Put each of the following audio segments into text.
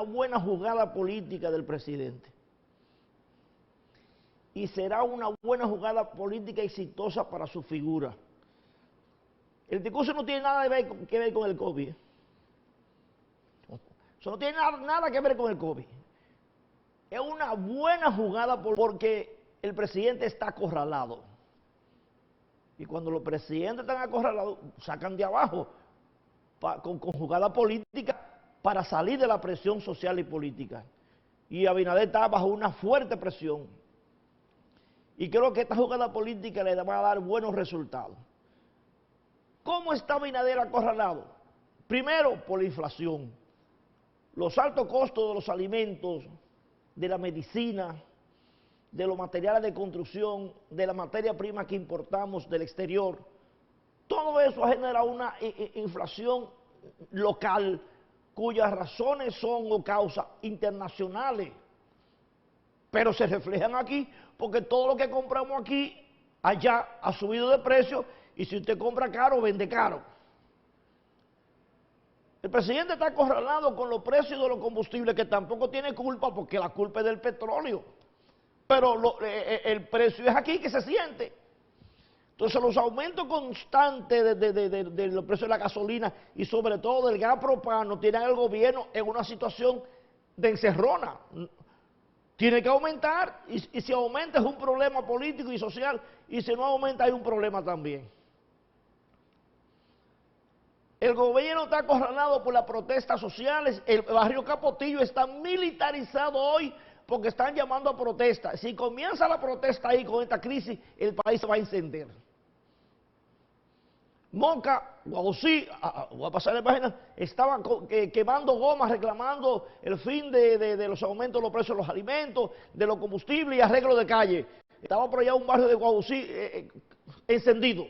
una buena jugada política del presidente. Y será una buena jugada política exitosa para su figura. El discurso no tiene nada que ver con el COVID. Eso no tiene nada que ver con el COVID. Es una buena jugada porque el presidente está acorralado. Y cuando los presidentes están acorralados, sacan de abajo con jugada política para salir de la presión social y política. Y Abinader está bajo una fuerte presión. Y creo que esta jugada política le va a dar buenos resultados. ¿Cómo está Abinader acorralado? Primero, por la inflación. Los altos costos de los alimentos, de la medicina, de los materiales de construcción, de la materia prima que importamos del exterior. Todo eso ha generado una inflación local cuyas razones son o causas internacionales, pero se reflejan aquí porque todo lo que compramos aquí, allá ha subido de precio y si usted compra caro, vende caro. El presidente está acorralado con los precios de los combustibles, que tampoco tiene culpa porque la culpa es del petróleo, pero el precio es aquí que se siente. Entonces los aumentos constantes de los precios de la gasolina y sobre todo del gas propano tienen al gobierno en una situación de encerrona. Tiene que aumentar y si aumenta es un problema político y social y si no aumenta hay un problema también. El gobierno está acorralado por las protestas sociales, el barrio Capotillo está militarizado hoy porque están llamando a protesta. Si comienza la protesta ahí con esta crisis, el país se va a encender. Moca, Guausí, voy a pasar la página, estaban quemando gomas, reclamando el fin de los aumentos de los precios de los alimentos, de los combustibles y arreglo de calle. Estaba por allá un barrio de Guausí encendido.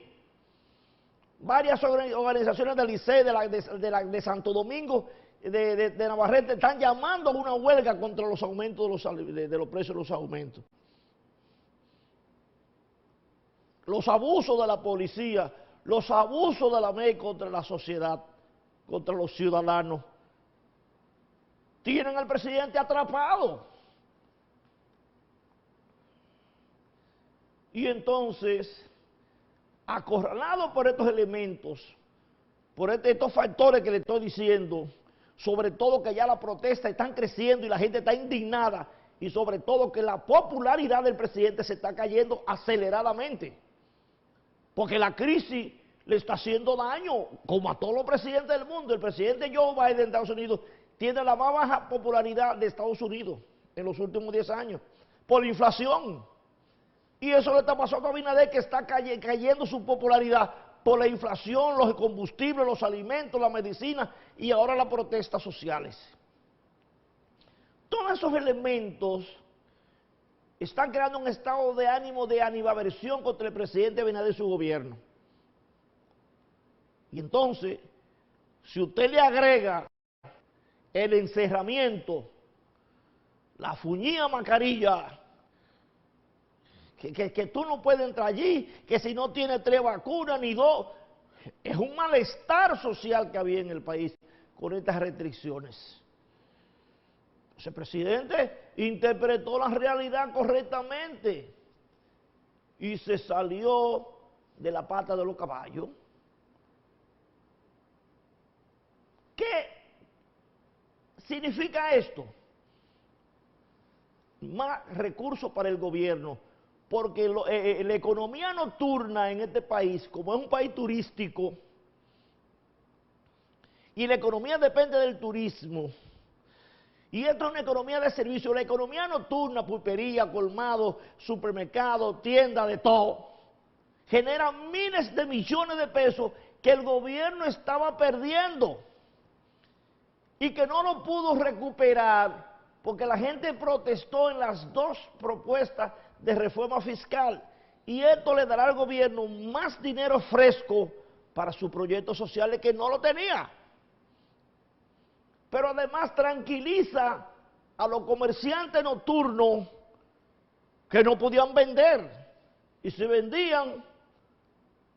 Varias organizaciones del ICE, de Santo Domingo, de Navarrete, están llamando a una huelga contra los aumentos de los precios de los aumentos. Los abusos de la policía, los abusos de la ley contra la sociedad, contra los ciudadanos, tienen al presidente atrapado. Y entonces, acorralado por estos elementos, por estos factores que le estoy diciendo, sobre todo que ya las protestas están creciendo y la gente está indignada, y sobre todo que la popularidad del presidente se está cayendo aceleradamente, porque la crisis le está haciendo daño, como a todos los presidentes del mundo. El presidente Joe Biden de Estados Unidos tiene la más baja popularidad de Estados Unidos en los últimos 10 años, por la inflación. Y eso le está pasando a Abinader, que está cayendo su popularidad por la inflación, los combustibles, los alimentos, la medicina y ahora las protestas sociales. Todos esos elementos están creando un estado de ánimo de animadversión contra el presidente Abinader y su gobierno. Y entonces, si usted le agrega el encerramiento, la fuñida mascarilla, que tú no puedes entrar allí, que si no tienes 3 vacunas ni 2, es un malestar social que había en el país con estas restricciones. Ese presidente interpretó la realidad correctamente y se salió de la pata de los caballos. ¿Qué significa esto? Más recursos para el gobierno, porque la economía nocturna en este país, como es un país turístico, y la economía depende del turismo, y esta es una economía de servicio, la economía nocturna, pulpería, colmado, supermercado, tienda, de todo, genera miles de millones de pesos que el gobierno estaba perdiendo y que no lo pudo recuperar porque la gente protestó en las 2 propuestas de reforma fiscal y esto le dará al gobierno más dinero fresco para sus proyectos sociales que no lo tenía. Pero además tranquiliza a los comerciantes nocturnos que no podían vender y si vendían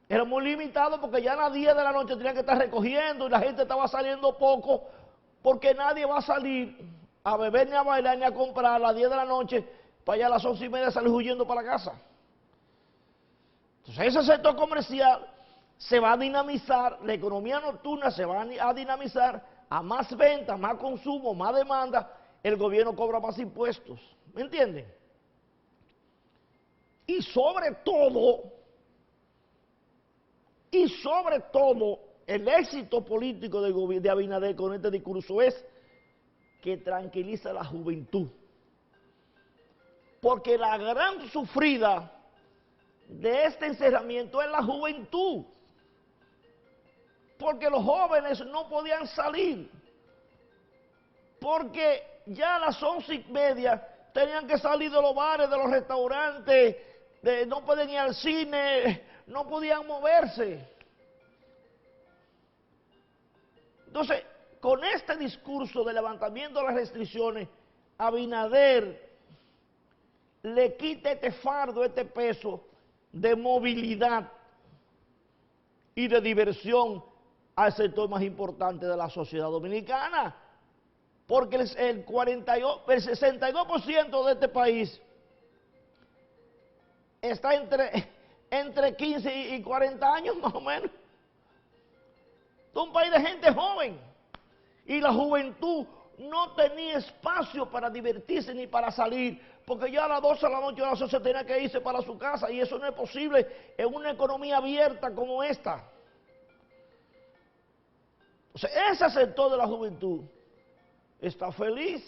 era muy limitado porque ya a las 10 de la noche tenían que estar recogiendo y la gente estaba saliendo poco porque nadie va a salir a beber, ni a bailar, ni a comprar a las 10 de la noche, para allá a las 11:30 salir huyendo para la casa. Entonces ese sector comercial se va a dinamizar, la economía nocturna se va a dinamizar, a más ventas, más consumo, más demanda, el gobierno cobra más impuestos, ¿me entienden? Y sobre todo, el éxito político de Abinader con este discurso es que tranquiliza a la juventud. Porque la gran sufrida de este encerramiento es la juventud. Porque los jóvenes no podían salir. Porque ya a las 11:30 tenían que salir de los bares, de los restaurantes, no podían ir al cine, no podían moverse. Entonces, con este discurso de levantamiento de las restricciones, Abinader le quita este fardo, este peso de movilidad y de diversión al sector más importante de la sociedad dominicana. Porque el 62% de este país está entre 15 y 40 años más o menos. Es un país de gente joven. Y la juventud no tenía espacio para divertirse ni para salir, porque ya a las 12 de la noche o a las 11 tenía que irse para su casa, y eso no es posible en una economía abierta como esta. O sea, ese sector de la juventud está feliz,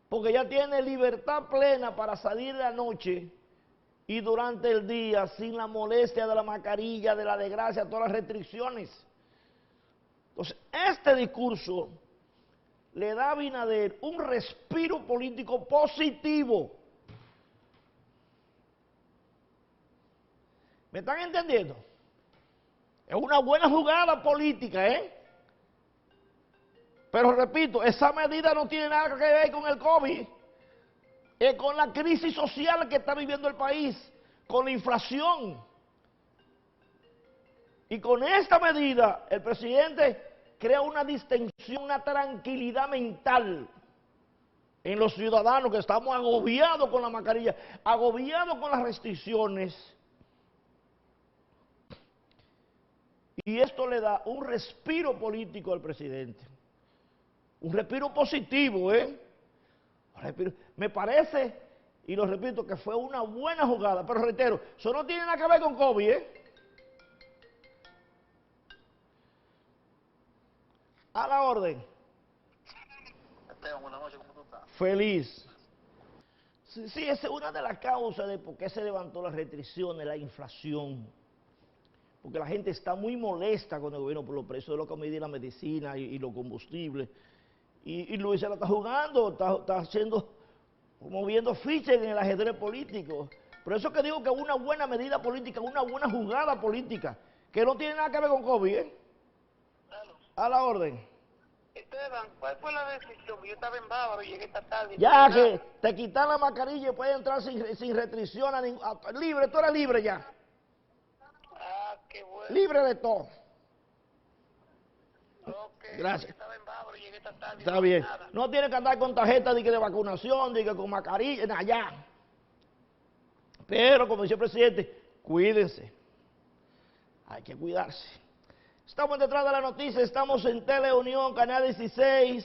porque ya tiene libertad plena para salir de la noche y durante el día sin la molestia de la mascarilla, de la desgracia, todas las restricciones. Entonces, este discurso le da a Abinader un respiro político positivo. ¿Me están entendiendo? Es una buena jugada política, ¿eh? Pero repito, esa medida no tiene nada que ver con el COVID, es con la crisis social que está viviendo el país, con la inflación. Y con esta medida, el presidente crea una distensión, una tranquilidad mental en los ciudadanos que estamos agobiados con la mascarilla, agobiados con las restricciones. Y esto le da un respiro político al presidente. Un respiro positivo, ¿eh? Me parece, y lo repito, que fue una buena jugada, pero reitero, eso no tiene nada que ver con COVID, ¿eh? A la orden. Esteban, buenas noches, ¿cómo tú estás? Feliz. Sí, esa es una de las causas de por qué se levantó las restricciones, la inflación. Porque la gente está muy molesta con el gobierno por los precios de lo que mide la medicina y los combustibles. Y Luis se la está jugando, está haciendo, moviendo fichas en el ajedrez político. Por eso que digo que es una buena medida política, una buena jugada política, que no tiene nada que ver con COVID, ¿eh? Claro. A la orden. Esteban, ¿cuál fue la decisión? Yo estaba en Bávaro y llegué esta tarde. Ya que te quitan la mascarilla y puedes entrar sin restricción, libre, tú eres libre ya. Ah, qué bueno. Libre de todo. Ok. Gracias. Yo estaba en Bávaro y llegué esta tarde. Está no bien. nada. No tienes que andar con tarjeta de vacunación, de que con mascarilla, nada, ya. Pero, como dice el presidente, cuídense. Hay que cuidarse. Estamos detrás de la noticia, estamos en Teleunión, Canal 16.